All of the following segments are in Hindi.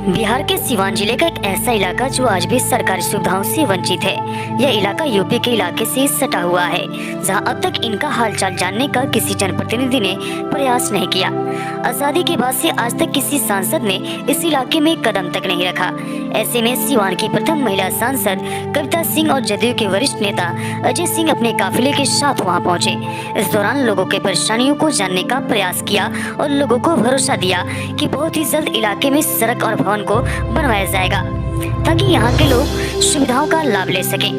बिहार के सीवान जिले का एक ऐसा इलाका जो आज भी सरकारी सुविधाओं से वंचित है। यह इलाका यूपी के इलाके से सटा हुआ है, जहां अब तक इनका हालचाल जानने का किसी जनप्रतिनिधि ने प्रयास नहीं किया। आजादी के बाद से आज तक किसी सांसद ने इस इलाके में कदम तक नहीं रखा। ऐसे में सीवान की प्रथम महिला सांसद कविता सिंह और जदयू के वरिष्ठ नेता अजय सिंह अपने काफिले के साथ वहां पहुंचे। इस दौरान लोगों के परेशानियों को जानने का प्रयास किया और लोगों को भरोसा दिया कि बहुत ही जल्द इलाके में सड़क और भवन को बनवाया जाएगा ताकि यहाँ के लोग सुविधाओं का लाभ ले सकें।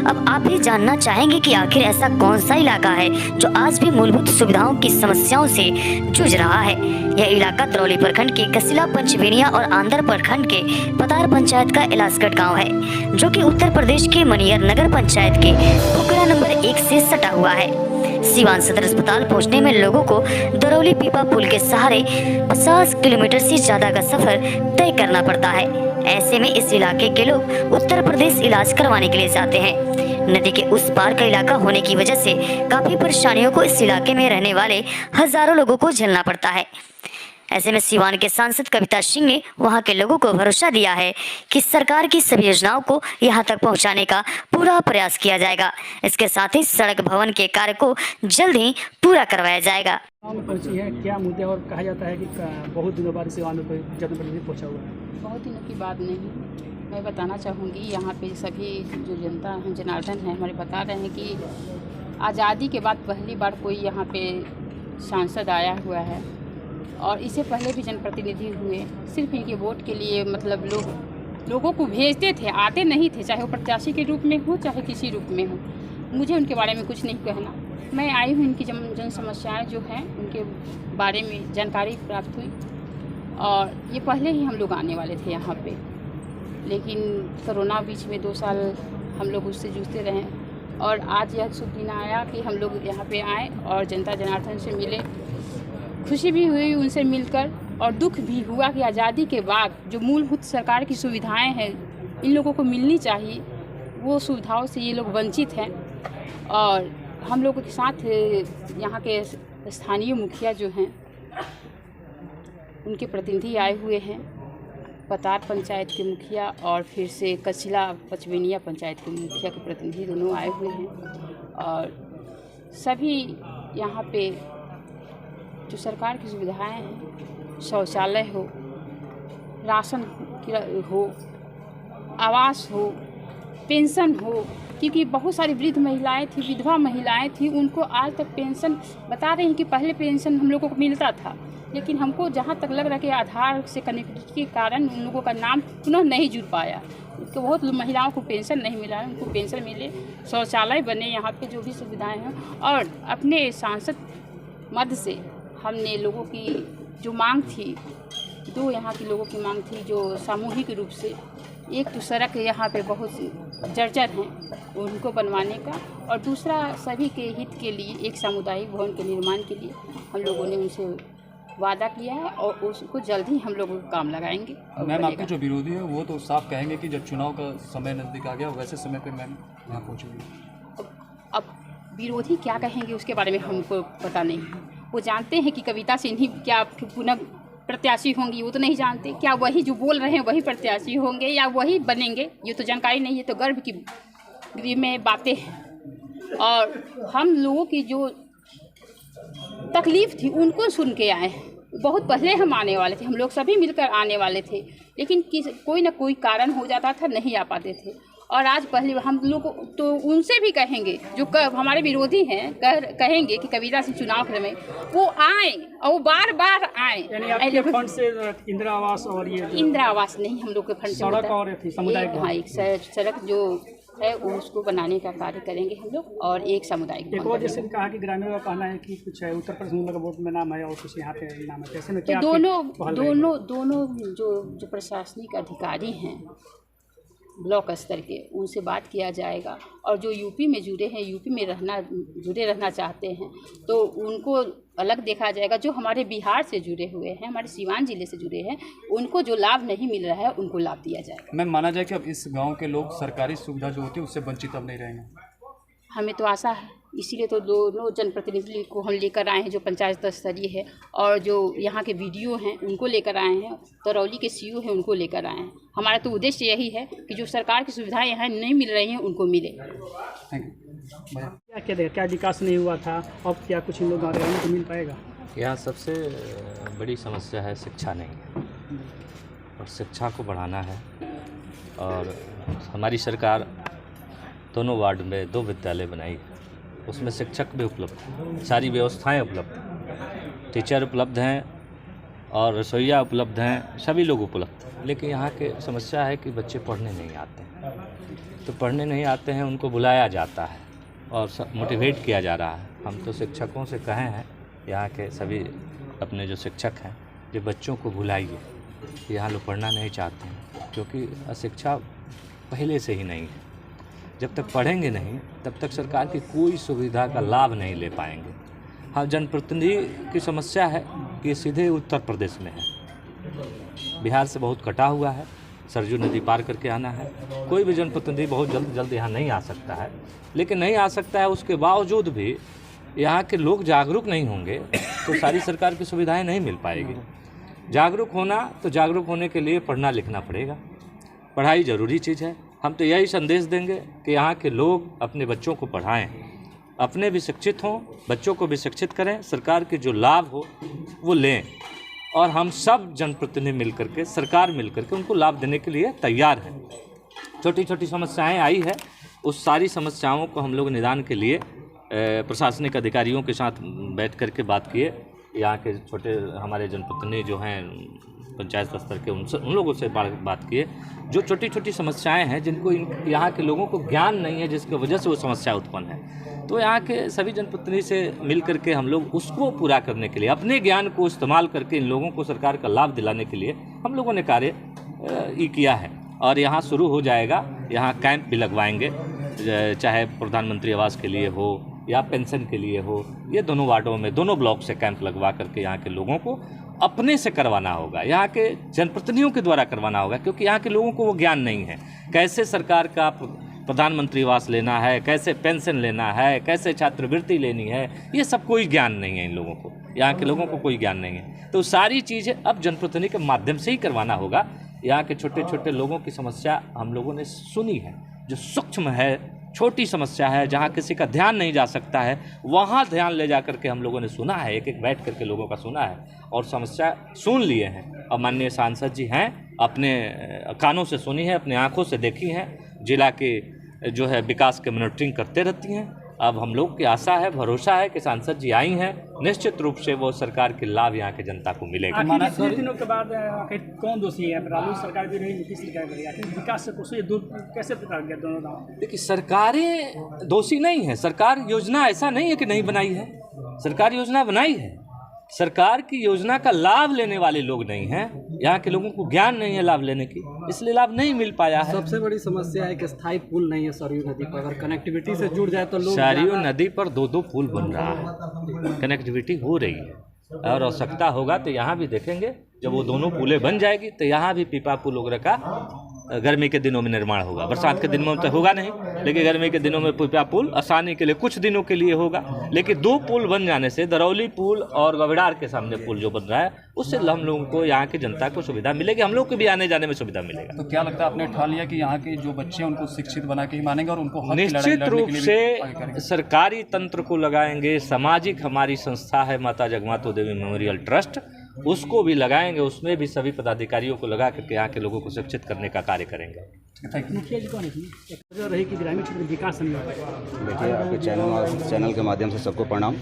अब आप भी जानना चाहेंगे कि आखिर ऐसा कौन सा इलाका है जो आज भी मूलभूत सुविधाओं की समस्याओं से जूझ रहा है। यह इलाका तरौली प्रखंड के कसिला, पंचवेनिया और आंध्र प्रखंड के पतार पंचायत का इलासगढ़ गांव है, जो कि उत्तर प्रदेश के मनियर नगर पंचायत के पोखरा नंबर 1 से सटा हुआ है। सीवान सदर अस्पताल पहुंचने में लोगों को दरौली पीपा पुल के सहारे 50 किलोमीटर से ज्यादा का सफर तय करना पड़ता है। ऐसे में इस इलाके के लोग उत्तर प्रदेश इलाज करवाने के लिए जाते हैं। नदी के उस पार का इलाका होने की वजह से काफी परेशानियों को इस इलाके में रहने वाले हजारों लोगों को झेलना पड़ता है। ऐसे में सीवान के सांसद कविता सिंह ने वहां के लोगों को भरोसा दिया है कि सरकार की सभी योजनाओं को यहां तक पहुंचाने का पूरा प्रयास किया जाएगा। इसके साथ ही सड़क भवन के कार्य को जल्द ही पूरा करवाया जाएगा। क्या मुद्दे और कहा जाता है कि बहुत दिनों बाद सीवान में जनप्रतिनिधि पहुंचा हुआ है? बहुत दिनों की बात नहीं, मैं बताना चाहूँगी यहाँ पे सभी जो जनता है, जनार्दन है हमारे, बता रहे हैं कि आज़ादी के बाद पहली बार कोई यहाँ पे सांसद आया हुआ है और इससे पहले भी जनप्रतिनिधि हुए। सिर्फ इनके वोट के लिए मतलब लोगों को भेजते थे, आते नहीं थे, चाहे वो प्रत्याशी के रूप में हो चाहे किसी रूप में हो। मुझे उनके बारे में कुछ नहीं कहना। मैं आई हूँ, इनकी जन समस्याएँ जो हैं उनके बारे में जानकारी प्राप्त हुई और ये पहले ही हम लोग आने वाले थे यहाँ पे, लेकिन कोरोना बीच में 2 साल हम लोग उससे जूझते रहे और आज यह शुभ दिन आया कि हम लोग यहाँ पे आए और जनता जनार्दन से मिले। खुशी भी हुई उनसे मिलकर और दुख भी हुआ कि आज़ादी के बाद जो मूलभूत सरकार की सुविधाएं हैं इन लोगों को मिलनी चाहिए, वो सुविधाओं से ये लोग वंचित हैं। और हम लोगों के साथ यहाँ के स्थानीय मुखिया जो हैं उनके प्रतिनिधि आए हुए हैं, पतार पंचायत के मुखिया और फिर से कसिला पंचवेनिया पंचायत के मुखिया के प्रतिनिधि दोनों आए हुए हैं। और सभी यहाँ पे जो सरकार की सुविधाएं हैं, शौचालय हो, राशन हो, आवास हो, पेंशन हो, क्योंकि बहुत सारी वृद्ध महिलाएं थी, विधवा महिलाएं थी, उनको आज तक पेंशन बता रहे हैं कि पहले पेंशन हम लोगों को मिलता था, लेकिन हमको जहाँ तक लग रहा है कि आधार से कनेक्टिविटी के कारण उन लोगों का नाम पुनः नहीं जुड़ पाया। तो बहुत महिलाओं को पेंशन नहीं मिला है, उनको पेंशन मिले, शौचालय बने, यहाँ पे जो भी सुविधाएं हैं। और अपने सांसद मध्य से हमने लोगों की जो मांग थी, 2 यहाँ के लोगों की मांग थी जो सामूहिक रूप से, एक तो सड़क यहाँ पे बहुत जर्जर हैं उनको बनवाने का, और दूसरा सभी के हित के लिए एक सामुदायिक भवन के निर्माण के लिए हम लोगों ने उनसे वादा किया है और उसको जल्द ही हम लोग काम लगाएंगे। मैम, आपके जो विरोधी है वो तो साफ कहेंगे कि जब चुनाव का समय नज़दीक आ गया वैसे समय पे मैम यहाँ पहुँचेंगे। अब विरोधी क्या कहेंगे उसके बारे में हमको पता नहीं है। वो जानते हैं कि कविता सिंह ही क्या पुनः प्रत्याशी होंगी, वो तो नहीं जानते। क्या वही जो बोल रहे हैं वही प्रत्याशी होंगे या वही बनेंगे, ये तो जानकारी नहीं है। तो गर्व की गृह में बातें हैं और हम लोगों की जो तकलीफ़ थी उनको सुन के आए हैं। बहुत पहले हम आने वाले थे, हम लोग सभी मिलकर आने वाले थे, लेकिन कोई ना कोई कारण हो जाता था, नहीं आ पाते थे। और आज पहले हम लोग को तो उनसे भी कहेंगे जो हमारे विरोधी हैं, कहेंगे कि कबीरा सिंह चुनाव में वो आए और वो बार बार आए। यानी आपके फंड से इंदिरा आवास और ये इंदिरा आवास नहीं, हम लोग के फंड से सड़क और सामुदायिक हाँ एक सड़क जो है उसको बनाने का कार्य करेंगे हम लोग, और एक सामुदायिक एक और जैसे कहा कि ग्रामीण का कहना है कि कुछ उत्तर प्रदेश में बोर्ड में नाम है और कुछ यहाँ पे नाम है, कैसे में तो क्या दोनों जो प्रशासनिक अधिकारी हैं ब्लॉक स्तर के, उनसे बात किया जाएगा। और जो यूपी में जुड़े हैं, यूपी में जुड़े रहना चाहते हैं, तो उनको अलग देखा जाएगा। जो हमारे बिहार से जुड़े हुए हैं, हमारे सीवान जिले से जुड़े हैं, उनको जो लाभ नहीं मिल रहा है उनको लाभ दिया जाएगा। मैम माना जाए कि अब इस गांव के लोग सरकारी सुविधा जो होती है उससे वंचित अब नहीं रहेंगे? हमें तो आशा है, इसीलिए तो दोनों जनप्रतिनिधि को हम लेकर आए हैं, जो पंचायत स्तरीय है और जो यहाँ के BDO हैं उनको लेकर आए हैं, तरौली के CO हैं उनको लेकर आए हैं। हमारा तो उद्देश्य यही है कि जो सरकार की सुविधाएं यहाँ नहीं मिल रही हैं उनको मिले। Thank you. क्या विकास नहीं हुआ था, अब क्या कुछ इन लोग गाँव को मिल पाएगा? यहाँ सबसे बड़ी समस्या है शिक्षा नहीं है, और शिक्षा को बढ़ाना है। और हमारी सरकार दोनों वार्ड में 2 विद्यालय बनाई है, उसमें शिक्षक भी उपलब्ध हैं, सारी व्यवस्थाएं उपलब्ध हैं, टीचर उपलब्ध हैं और रसोइया उपलब्ध हैं, सभी लोग उपलब्ध हैं। लेकिन यहाँ के समस्या है कि बच्चे पढ़ने नहीं आते हैं, तो पढ़ने नहीं आते हैं उनको बुलाया जाता है और मोटिवेट किया जा रहा है। हम तो शिक्षकों से कहे हैं, यहाँ के सभी अपने जो शिक्षक हैं, जो बच्चों को बुलाइए, यहाँ लोग पढ़ना नहीं चाहते हैं क्योंकि शिक्षा पहले से ही नहीं है। जब तक पढ़ेंगे नहीं तब तक सरकार की कोई सुविधा का लाभ नहीं ले पाएंगे। हाँ, जनप्रतिनिधि की समस्या है कि ये सीधे उत्तर प्रदेश में है, बिहार से बहुत कटा हुआ है, सरजू नदी पार करके आना है। कोई भी जनप्रतिनिधि बहुत जल्द यहाँ नहीं आ सकता है, लेकिन नहीं आ सकता है उसके बावजूद भी यहाँ के लोग जागरूक नहीं होंगे तो सारी सरकार की सुविधाएं नहीं मिल पाएगी। जागरूक होना तो जागरूक होने के लिए पढ़ना लिखना पड़ेगा, पढ़ाई ज़रूरी चीज़ है। हम तो यही संदेश देंगे कि यहाँ के लोग अपने बच्चों को पढ़ाएं, अपने भी शिक्षित हों, बच्चों को भी शिक्षित करें, सरकार के जो लाभ हो वो लें, और हम सब जनप्रतिनिधि मिल करके, सरकार मिल करके उनको लाभ देने के लिए तैयार हैं। छोटी छोटी समस्याएं आई है, उस सारी समस्याओं को हम लोग निदान के लिए प्रशासनिक अधिकारियों के साथ बैठ करके बात किए। यहाँ के छोटे हमारे जनप्रतिनिधि जो हैं पंचायत स्तर के, उन लोगों से बात किए। जो छोटी छोटी समस्याएं हैं जिनको यहाँ के लोगों को ज्ञान नहीं है, जिसकी वजह से वो समस्या उत्पन्न है, तो यहाँ के सभी जनप्रतिनिधि से मिल करके हम लोग उसको पूरा करने के लिए, अपने ज्ञान को इस्तेमाल करके इन लोगों को सरकार का लाभ दिलाने के लिए हम लोगों ने कार्य किया है। और यहाँ शुरू हो जाएगा, यहाँ कैंप भी लगवाएंगे, चाहे प्रधानमंत्री आवास के लिए हो या पेंशन के लिए हो। ये दोनों वार्डों में, दोनों ब्लॉक से कैंप लगवा करके यहाँ के लोगों को अपने से करवाना होगा, यहाँ के जनप्रतिनिधियों के द्वारा करवाना होगा, क्योंकि यहाँ के लोगों को वो ज्ञान नहीं है। कैसे सरकार का प्रधानमंत्री आवास लेना है, कैसे पेंशन लेना है, कैसे छात्रवृत्ति लेनी है, ये सब कोई ज्ञान नहीं है इन लोगों को, यहाँ के लोगों को कोई ज्ञान नहीं है। तो सारी चीज़ें अब जनप्रतिनिधि के माध्यम से ही करवाना होगा। यहाँ के छोटे छोटे लोगों की समस्या हम लोगों ने सुनी है, जो सूक्ष्म है, छोटी समस्या है, जहाँ किसी का ध्यान नहीं जा सकता है, वहाँ ध्यान ले जा करके हम लोगों ने सुना है, एक एक बैठ करके लोगों का सुना है और समस्या सुन लिए हैं। और माननीय सांसद जी हैं, अपने कानों से सुनी है, अपने आँखों से देखी हैं, जिला के जो है विकास के मॉनिटरिंग करते रहती हैं। अब हम लोग की आशा है, भरोसा है कि सांसद जी आई हैं, निश्चित रूप से वो सरकार के लाभ यहाँ के जनता को मिलेगा। आखिर दिनों के बाद आखिर कौन दोषी है? राजू सरकार भी रही, नीतीश सरकार भी रही, आखिर विकास से कुछ दूर कैसे प्रकार गया दोनों गाँव? देखिए, सरकारें दोषी नहीं है, सरकार योजना ऐसा नहीं है कि नहीं बनाई है, सरकार योजना बनाई है। सरकार की योजना का लाभ लेने वाले लोग नहीं हैं, यहाँ के लोगों को ज्ञान नहीं है लाभ लेने की, इसलिए लाभ नहीं मिल पाया है। सबसे बड़ी समस्या है कि स्थायी पुल नहीं है सरयू नदी पर, अगर कनेक्टिविटी से जुड़ जाए तो लोग। सरयू नदी पर 2-2 पुल बन रहा है, कनेक्टिविटी हो रही है, और आवश्यकता होगा तो यहाँ भी देखेंगे, जब वो दोनों पुलें बन जाएगी तो यहाँ भी पीपा पुल वगैरह का गर्मी के दिनों में निर्माण होगा। बरसात के दिनों में तो होगा नहीं, लेकिन गर्मी के दिनों में पीपा पुल आसानी के लिए कुछ दिनों के लिए होगा। लेकिन 2 पुल बन जाने से, दरौली पुल और गविडार के सामने पुल जो बन रहा है, उससे हम लोगों को, यहाँ की जनता को सुविधा मिलेगी, हम लोग को भी आने जाने में सुविधा मिलेगा। तो क्या लगता है, आपने ठान लिया कि यहाँ के जो बच्चे हैं उनको शिक्षित बना के ही मानेंगे और उनको निश्चित रूप से सरकारी तंत्र को लगाएंगे। सामाजिक हमारी संस्था है माता जगमातो देवी मेमोरियल ट्रस्ट, उसको भी लगाएंगे, उसमें भी सभी पदाधिकारियों को लगा करके यहाँ के लोगों को शिक्षित करने का कार्य करेंगे। मुखिया जी कौन है इसमें? एक वजह रही कि ग्रामीण क्षेत्र में विकास नहीं हो पाया। देखिए, आपके चैनल के माध्यम से सबको प्रणाम।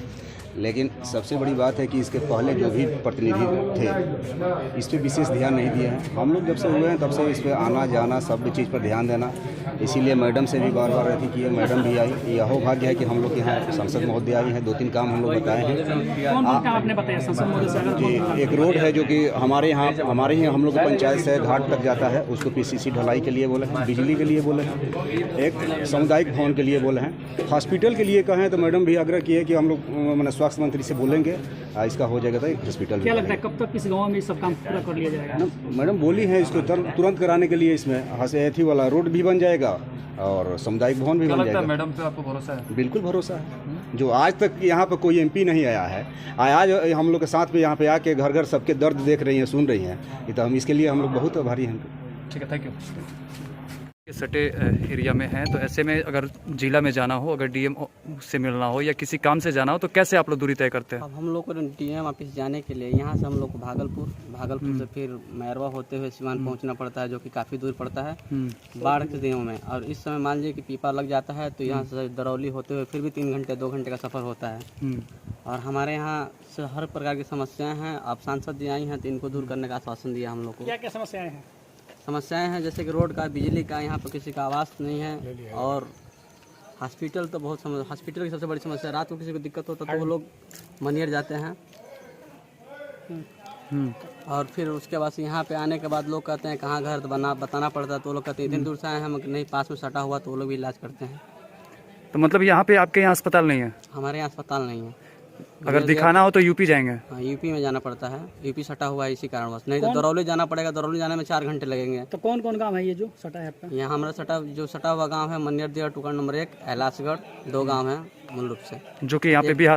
लेकिन सबसे बड़ी बात है कि इसके पहले जो भी प्रतिनिधि थे इस पर विशेष ध्यान नहीं दिए हैं। हम लोग जब से हुए हैं तब से इस पर आना जाना सब चीज़ पर ध्यान देना, इसीलिए मैडम से भी बार बार रहती कि मैडम भी आई। यह भाग्य है कि हम लोग यहाँ सांसद महोदय आई हैं, 2-3 काम हम लोग बताए हैं। कौन काम आपने बताया सांसद महोदय से? अगर कि एक रोड है जो कि हमारे यहाँ हम लोग पंचायत से घाट तक जाता है, उसको पीसीसी ढलाई के लिए बोले हैं, बिजली के लिए बोले हैं, एक सामुदायिक भवन के लिए बोले हैं, हॉस्पिटल के लिए कहें तो मैडम भी आग्रह किए कि हम लोग मैंने स्वास्थ्य मंत्री से बोलेंगे इसका हो जाएगा तो हॉस्पिटल। क्या लगता है कब तक इस गाँव में सब काम पूरा कर लिया जाएगा? मैडम बोली है इसको तुरंत कराने के लिए, इसमें हंसी वाला रोड भी बन जाएगा और सामुदायिक भवन भी बन जाएगा। मैडम पे आपको भरोसा है? बिल्कुल भरोसा है। जो आज तक यहाँ पर कोई एमपी नहीं आया है, आज हम लोग के साथ में यहाँ पे आके घर घर सबके दर्द देख रही हैं, सुन रही हैं, ये तो हम इसके लिए हम लोग बहुत आभारी हैं। ठीक है, थैंक यू। सटे एरिया में हैं, तो ऐसे में अगर जिला में जाना हो, अगर डीएम से मिलना हो या किसी काम से जाना हो, तो कैसे आप लोग दूरी तय करते हैं? अब हम लोग को डीएम ऑफिस जाने के लिए यहाँ से हम लोग को भागलपुर से फिर मैरवा होते हुए सिवान पहुँचना पड़ता है, जो कि काफ़ी दूर पड़ता है बाढ़ के दिनों में। और इस समय मान लीजिए कि पीपा लग जाता है तो यहाँ से दरौली होते हुए फिर भी 2 घंटे का सफ़र होता है। और हमारे यहाँ से हर प्रकार की समस्याएँ हैं। अब सांसद जी आई हैं तो इनको दूर करने का आश्वासन दिया हम लोग को। क्या क्या समस्याएं हैं? समस्याएं हैं जैसे कि रोड का, बिजली का, यहाँ पर किसी का आवास नहीं है, और हॉस्पिटल तो हॉस्पिटल की सबसे बड़ी समस्या है। रात को किसी को दिक्कत होता तो वो लोग मनियर जाते हैं। और फिर उसके बाद यहाँ पे आने के बाद लोग कहते हैं कहाँ घर बताना पड़ता है, तो वो लोग कहते हैं इतनी दूर से आए हैं हम, नहीं पास में सटा हुआ, तो वो लोग भी इलाज करते हैं। तो मतलब यहाँ पे आपके यहाँ अस्पताल नहीं है? हमारे यहाँ अस्पताल नहीं है। अगर दिखाना हो तो यूपी जाएंगे? हाँ, यूपी में जाना पड़ता है, यूपी सटा हुआ है इसी कारणवश। नहीं तो दरौली जाना पड़ेगा, दरौली जाने में 4 घंटे लगेंगे। तो कौन कौन गाँव है ये जो सटा है आपका? यहाँ हमारा सटा हुआ गांव है मनियर दिया, टुकड़ नंबर 1 ऐलासगढ़, 2 गांव हैं मूल रूप से, जो कि यहाँ पे बिहार